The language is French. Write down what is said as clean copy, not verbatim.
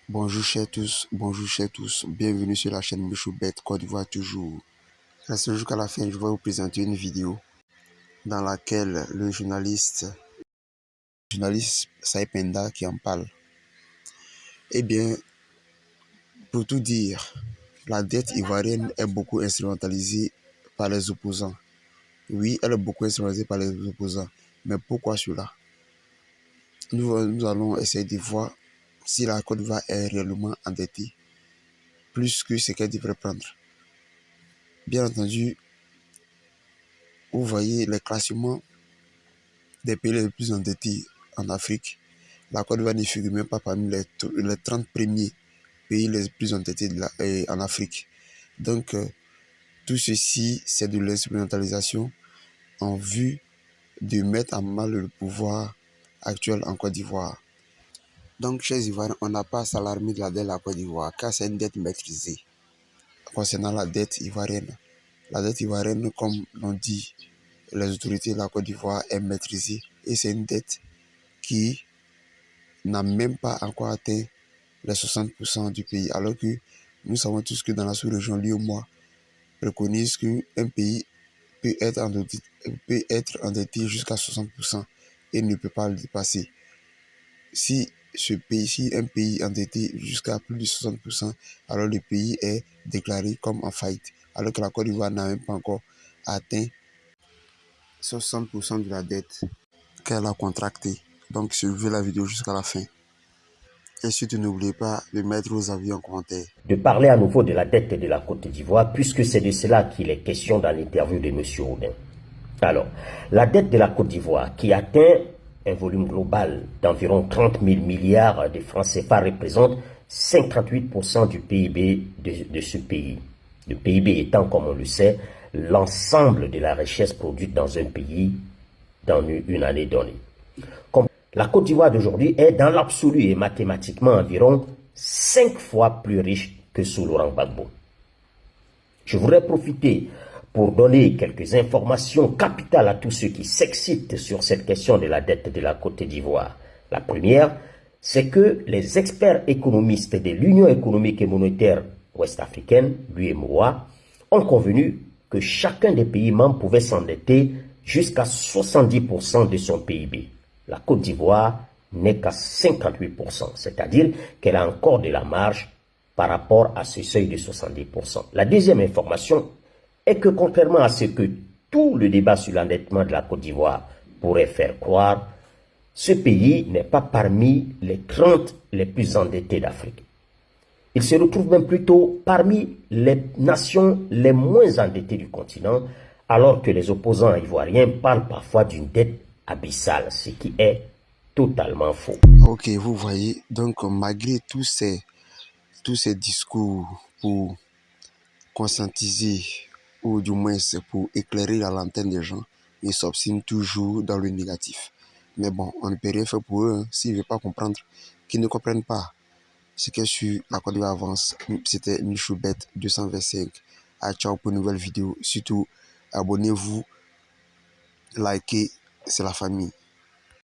Bonjour chers tous, bienvenue sur la chaîne Michoubet Côte d'Ivoire toujours. Restez jusqu'à la fin, je vais vous présenter une vidéo dans laquelle le journaliste Saïd Penda qui en parle. Eh bien, pour tout dire, la dette ivoirienne est beaucoup instrumentalisée par les opposants. Oui, elle est beaucoup instrumentalisée par les opposants, mais pourquoi cela? Nous allons essayer de voir si la Côte d'Ivoire est réellement endettée, plus que ce qu'elle devrait prendre. Bien entendu, vous voyez les classements des pays les plus endettés en Afrique. La Côte d'Ivoire ne figure même pas parmi les 30 premiers pays les plus endettés en Afrique. Donc, tout ceci, c'est de l'instrumentalisation en vue de mettre à mal le pouvoir actuel en Côte d'Ivoire. Donc, chers Ivoiriens, on n'a pas à s'alarmer de la dette de la Côte d'Ivoire, car c'est une dette maîtrisée. Concernant la dette ivoirienne, comme l'ont dit les autorités de la Côte d'Ivoire, est maîtrisée et c'est une dette qui n'a même pas encore atteint les 60% du pays, alors que nous savons tous que dans la sous-région, l'UEMOA préconise qu'un pays peut être endetté jusqu'à 60% et ne peut pas le dépasser. Si un pays est endetté jusqu'à plus de 60%, alors le pays est déclaré comme en faillite, alors que la Côte d'Ivoire n'a même pas encore atteint 60% de la dette qu'elle a contractée. Donc, suivez la vidéo jusqu'à la fin. Et surtout, n'oubliez pas de mettre vos avis en commentaire. De parler à nouveau de la dette de la Côte d'Ivoire, puisque c'est de cela qu'il est question dans l'interview de M. Audin. Alors, la dette de la Côte d'Ivoire, qui atteint un volume global d'environ 30 000 milliards de francs CFA, représente 58% du PIB de ce pays. Le PIB étant, comme on le sait, l'ensemble de la richesse produite dans un pays dans une année donnée. Comme la Côte d'Ivoire d'aujourd'hui est dans l'absolu et mathématiquement environ 5 fois plus riche que sous Laurent Gbagbo. Je voudrais profiter pour donner quelques informations capitales à tous ceux qui s'excitent sur cette question de la dette de la Côte d'Ivoire. La première, c'est que les experts économistes de l'Union économique et monétaire ouest-africaine, l'UEMOA, ont convenu que chacun des pays membres pouvait s'endetter jusqu'à 70% de son PIB. La Côte d'Ivoire n'est qu'à 58%, c'est-à-dire qu'elle a encore de la marge par rapport à ce seuil de 70%. La deuxième information est que contrairement à ce que tout le débat sur l'endettement de la Côte d'Ivoire pourrait faire croire, ce pays n'est pas parmi les 30 les plus endettés d'Afrique. Il se retrouve même plutôt parmi les nations les moins endettées du continent, alors que les opposants ivoiriens parlent parfois d'une dette abyssale, ce qui est totalement faux. Ok, vous voyez, donc malgré tous ces discours pour conscientiser ou du moins pour éclairer la lanterne des gens, ils s'obstinent toujours dans le négatif. Mais bon, on ne peut rien faire pour eux, hein. S'ils ne veulent pas comprendre, qu'ils ne comprennent pas. Ce qui est sur la Côte d'Ivoire avance, c'était Michoubet 225. À ciao pour une nouvelle vidéo. Surtout, abonnez-vous, likez, c'est la famille.